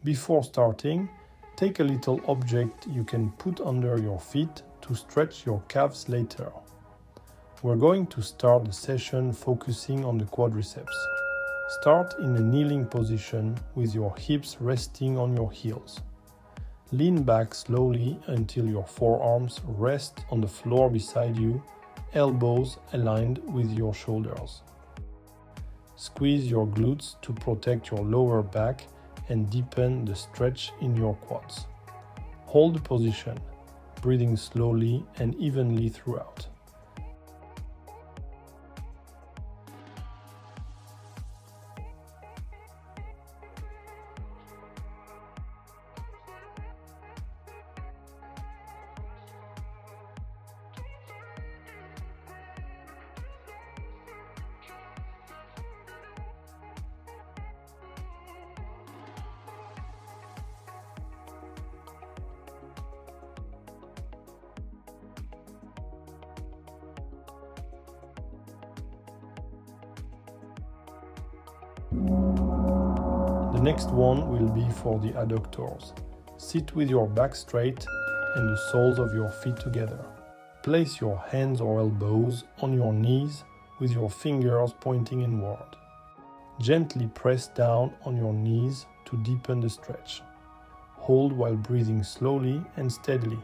Before starting, take a little object you can put under your feet to stretch your calves later. We're going to start the session focusing on the quadriceps. Start in a kneeling position with your hips resting on your heels. Lean back slowly until your forearms rest on the floor beside you, elbows aligned with your shoulders. Squeeze your glutes to protect your lower back and deepen the stretch in your quads. Hold the position, breathing slowly and evenly throughout. The next one will be for the adductors. Sit with your back straight and the soles of your feet together. Place your hands or elbows on your knees with your fingers pointing inward. Gently press down on your knees to deepen the stretch. Hold while breathing slowly and steadily.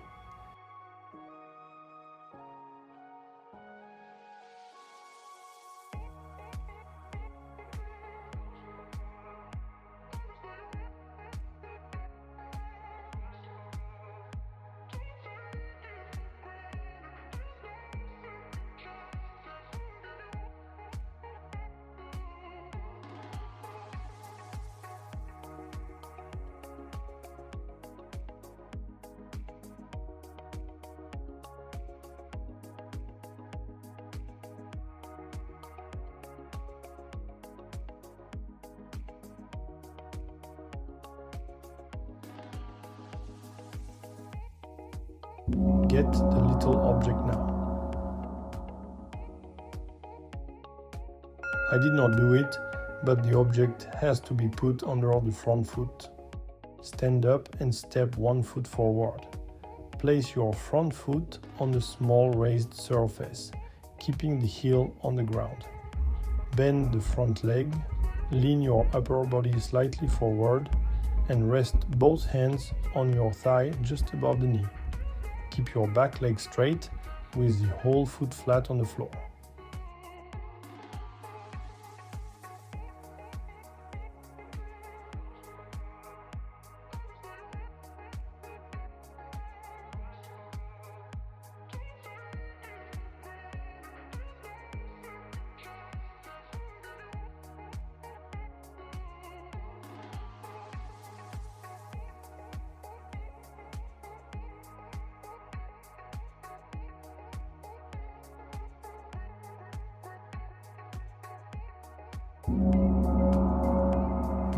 Get the little object now. I did not do it, but the object has to be put under the front foot. Stand up and step one foot forward. Place your front foot on the small raised surface, keeping the heel on the ground. Bend the front leg, lean your upper body slightly forward, and rest both hands on your thigh just above the knee. Keep your back leg straight with the whole foot flat on the floor.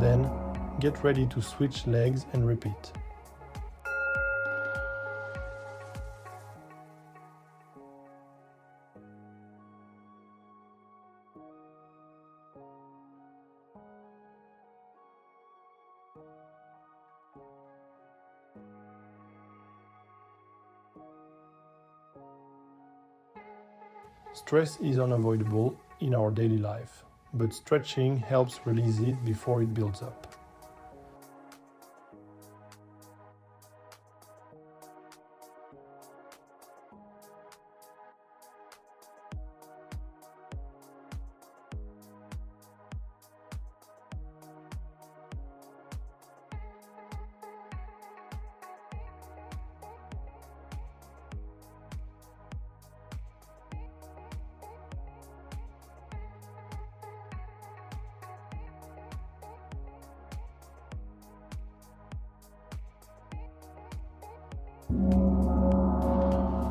Then, get ready to switch legs and repeat. Stress is unavoidable in our daily life, but stretching helps release it before it builds up.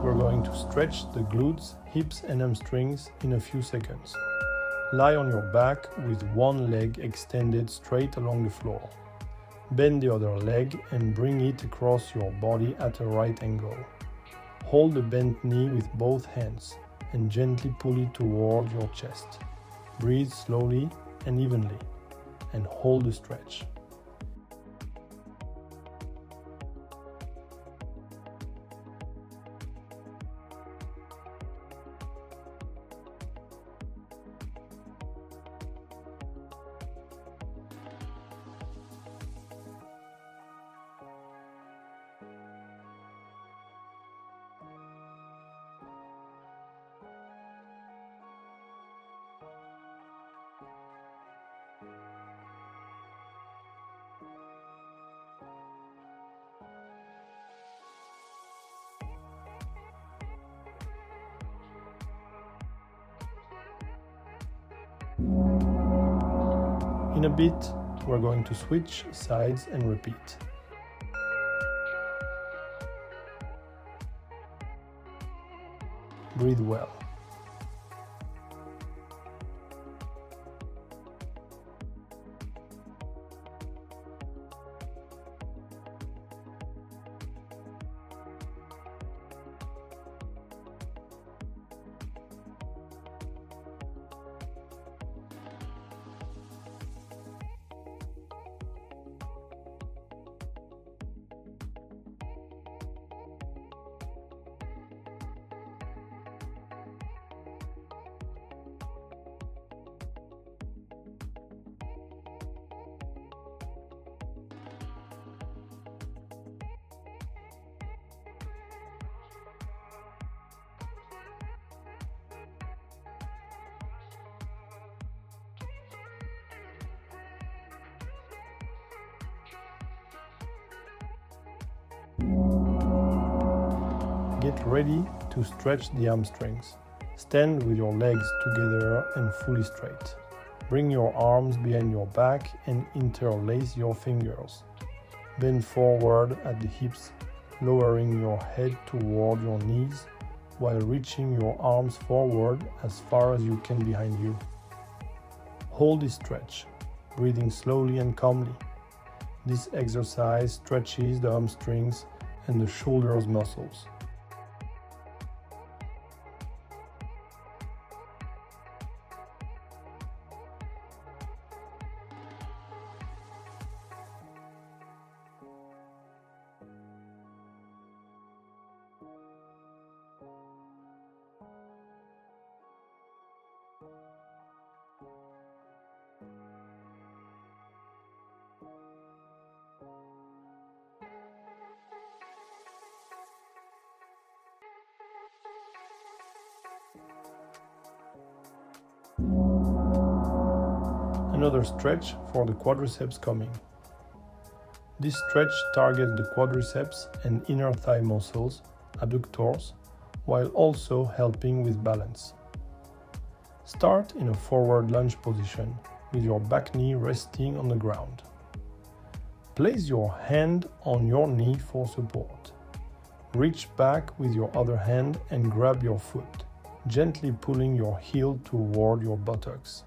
We're going to stretch the glutes, hips and hamstrings in a few seconds. Lie on your back with one leg extended straight along the floor. Bend the other leg and bring it across your body at a right angle. Hold the bent knee with both hands and gently pull it toward your chest. Breathe slowly and evenly, and hold the stretch. In a bit, we're going to switch sides and repeat. Breathe well. Get ready to stretch the hamstrings. Stand with your legs together and fully straight. Bring your arms behind your back and interlace your fingers. Bend forward at the hips, lowering your head toward your knees while reaching your arms forward as far as you can behind you. Hold this stretch, breathing slowly and calmly. This exercise stretches the hamstrings and the shoulders muscles. Another stretch for the quadriceps coming. This stretch targets the quadriceps and inner thigh muscles, abductors, while also helping with balance. Start in a forward lunge position with your back knee resting on the ground. Place your hand on your knee for support. Reach back with your other hand and grab your foot, gently pulling your heel toward your buttocks.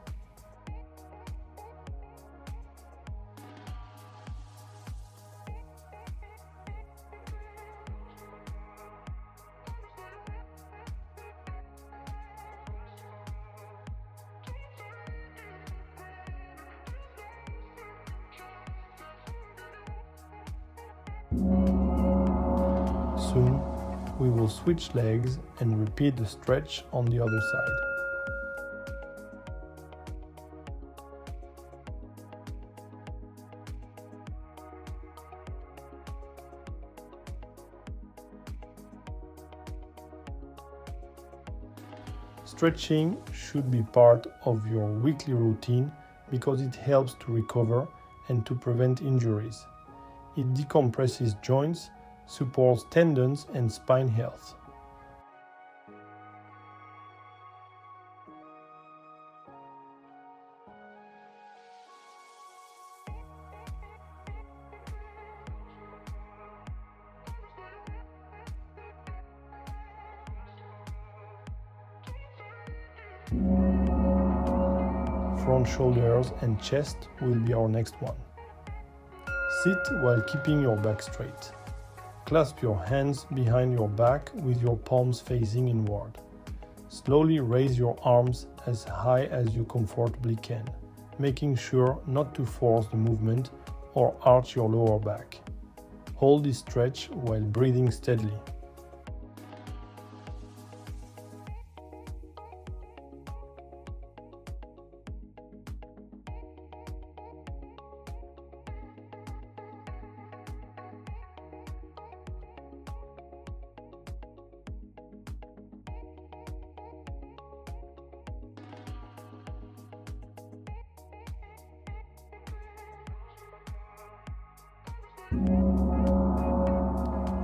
Soon, we will switch legs and repeat the stretch on the other side. Stretching should be part of your weekly routine because it helps to recover and to prevent injuries. It decompresses joints, supports tendons and spine health. Front shoulders and chest will be our next one. Sit while keeping your back straight. Clasp your hands behind your back with your palms facing inward. Slowly raise your arms as high as you comfortably can, making sure not to force the movement or arch your lower back. Hold this stretch while breathing steadily.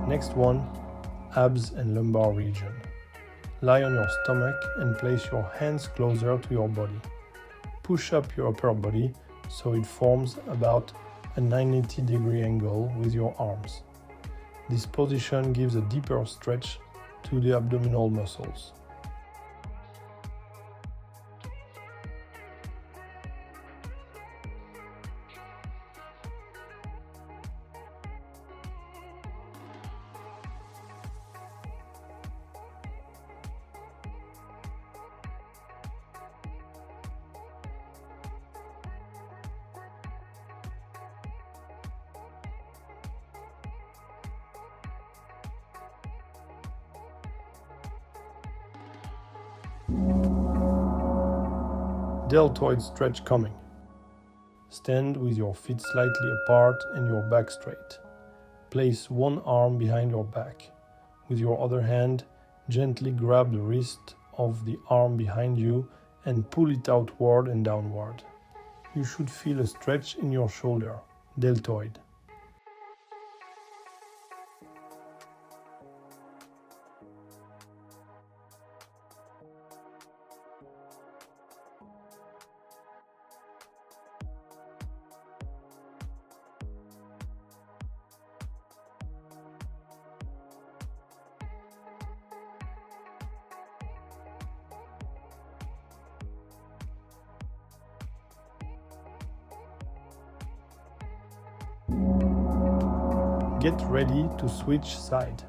Next one, abs and lumbar region. Lie on your stomach and place your hands closer to your body. Push up your upper body so it forms about a 90-degree angle with your arms. This position gives a deeper stretch to the abdominal muscles. Deltoid stretch coming. Stand with your feet slightly apart and your back straight. Place one arm behind your back. With your other hand, gently grab the wrist of the arm behind you and pull it outward and downward. You should feel a stretch in your shoulder, deltoid. Get ready to switch side.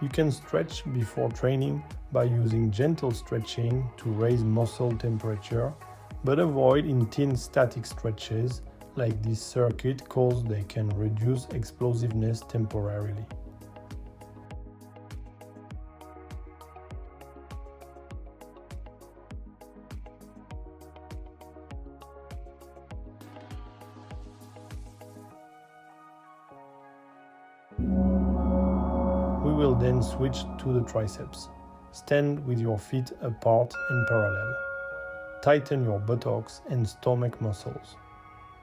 You can stretch before training by using gentle stretching to raise muscle temperature, but avoid intense static stretches like this circuit cause they can reduce explosiveness temporarily. We will then switch to the triceps. Stand with your feet apart and parallel. Tighten your buttocks and stomach muscles.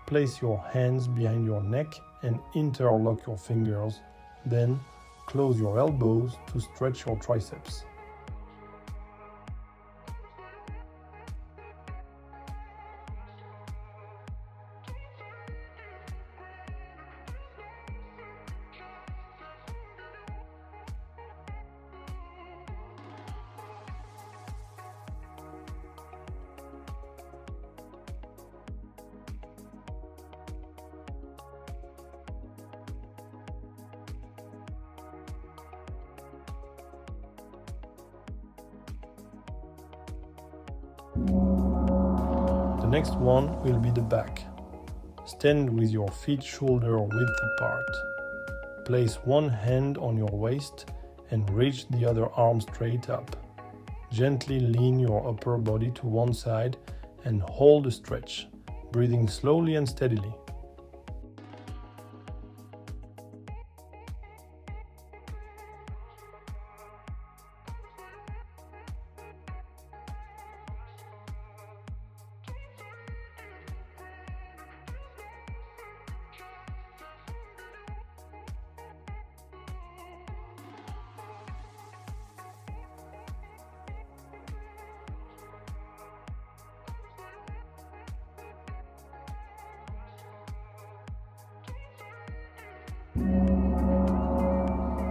Place your hands behind your neck and interlock your fingers. Then, close your elbows to stretch your triceps. The next one will be the back. Stand with your feet shoulder width apart. Place one hand on your waist and reach the other arm straight up. Gently lean your upper body to one side and hold a stretch, breathing slowly and steadily.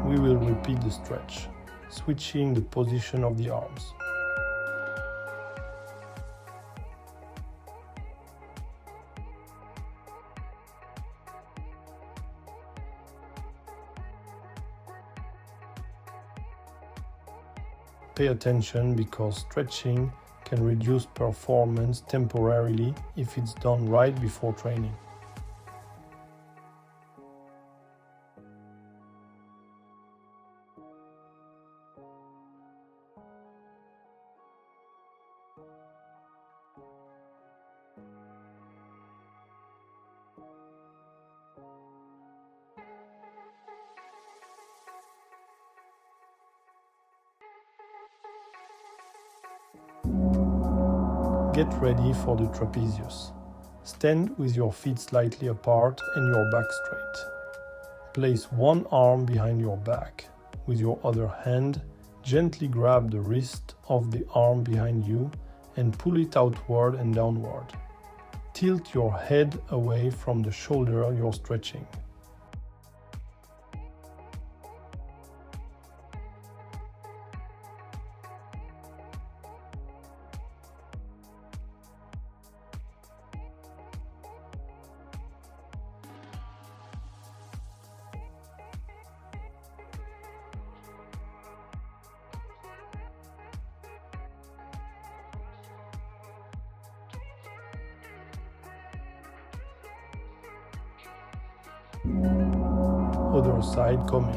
We will repeat the stretch, switching the position of the arms. Pay attention because stretching can reduce performance temporarily if it's done right before training. Get ready for the trapezius. Stand with your feet slightly apart and your back straight. Place one arm behind your back. With your other hand, gently grab the wrist of the arm behind you and pull it outward and downward. Tilt your head away from the shoulder you're stretching. Other side coming.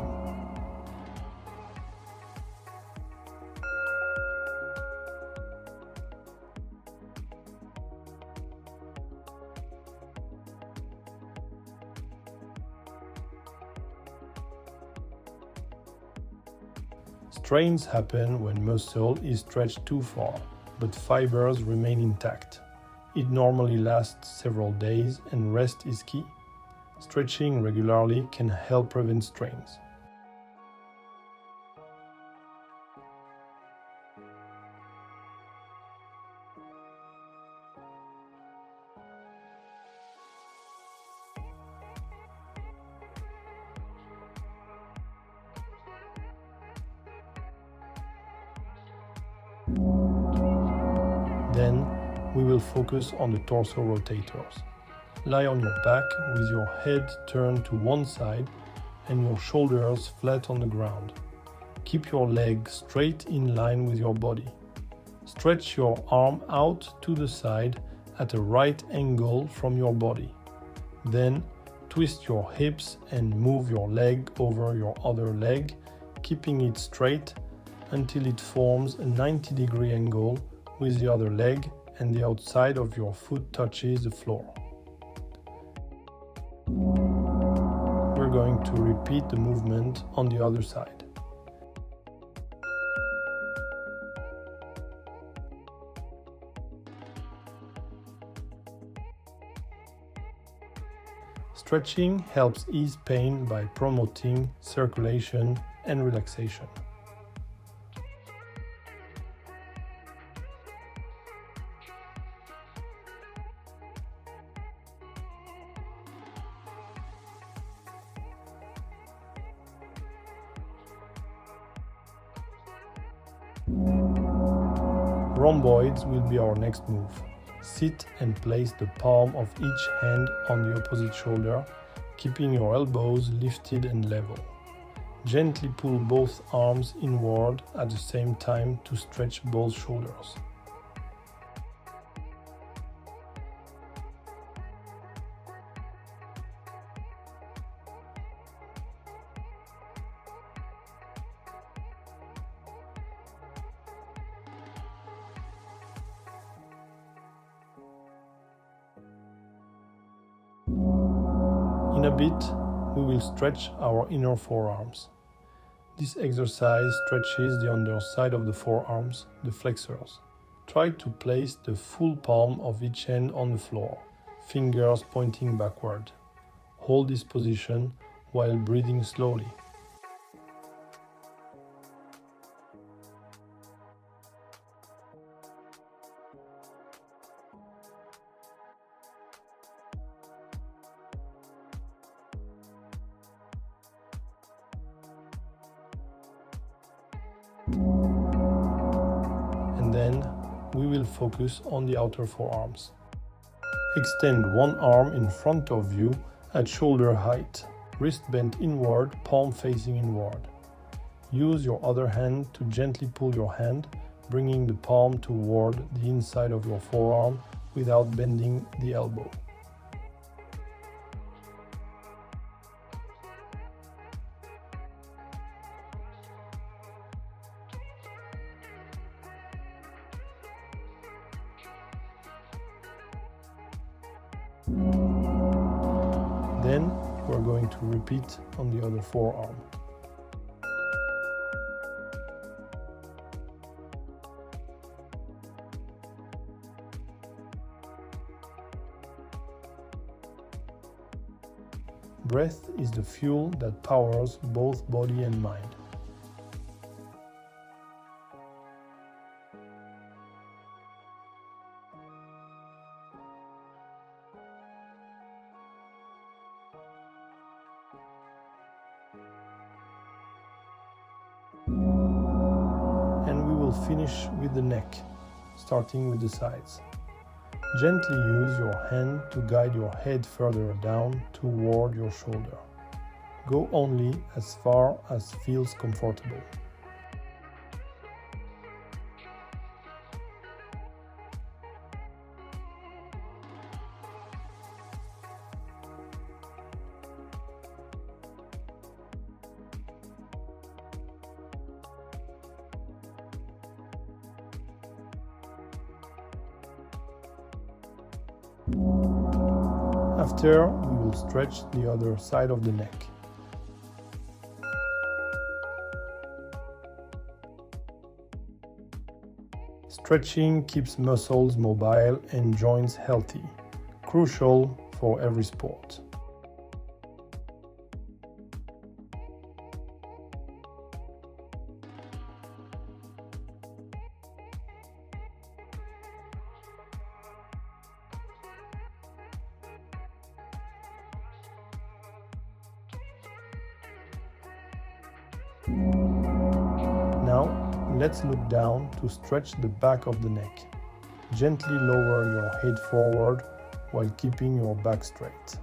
Strains happen when muscle is stretched too far, but fibers remain intact. It normally lasts several days and rest is key. Stretching regularly can help prevent strains. Then, we will focus on the torso rotators. Lie on your back with your head turned to one side and your shoulders flat on the ground. Keep your leg straight in line with your body. Stretch your arm out to the side at a right angle from your body. Then, twist your hips and move your leg over your other leg, keeping it straight until it forms a 90-degree angle with the other leg and the outside of your foot touches the floor. We're going to repeat the movement on the other side. Stretching helps ease pain by promoting circulation and relaxation. Rhomboids will be our next move. Sit and place the palm of each hand on the opposite shoulder, keeping your elbows lifted and level. Gently pull both arms inward at the same time to stretch both shoulders. In a bit, we will stretch our inner forearms. This exercise stretches the underside of the forearms, the flexors. Try to place the full palm of each hand on the floor, fingers pointing backward. Hold this position while breathing slowly. And then we will focus on the outer forearms. Extend one arm in front of you at shoulder height, wrist bent inward, palm facing inward. Use your other hand to gently pull your hand, bringing the palm toward the inside of your forearm without bending the elbow. Then we're going to repeat on the other forearm. Breath is the fuel that powers both body and mind. And we will finish with the neck, starting with the sides. Gently use your hand to guide your head further down toward your shoulder. Go only as far as feels comfortable. After, we will stretch the other side of the neck. Stretching keeps muscles mobile and joints healthy, crucial for every sport. Now, let's look down to stretch the back of the neck. Gently lower your head forward while keeping your back straight.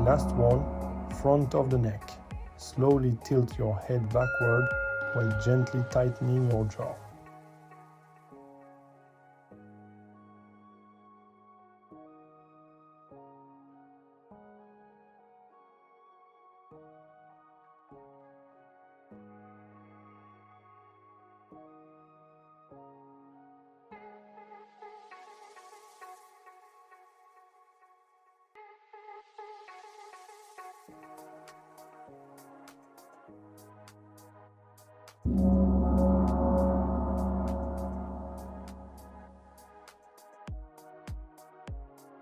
Last one, front of the neck. Slowly tilt your head backward while gently tightening your jaw.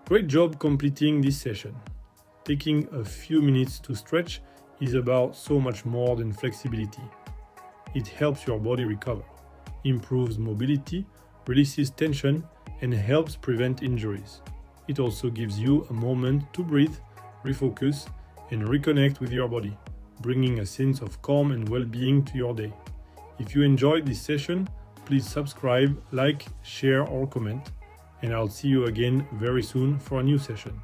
Great job completing this session. Taking a few minutes to stretch is about so much more than flexibility. It helps your body recover, improves mobility, releases tension, and helps prevent injuries. It also gives you a moment to breathe, refocus, and reconnect with your body, bringing a sense of calm and well-being to your day. If you enjoyed this session, please subscribe, like, share, or comment, and I'll see you again very soon for a new session.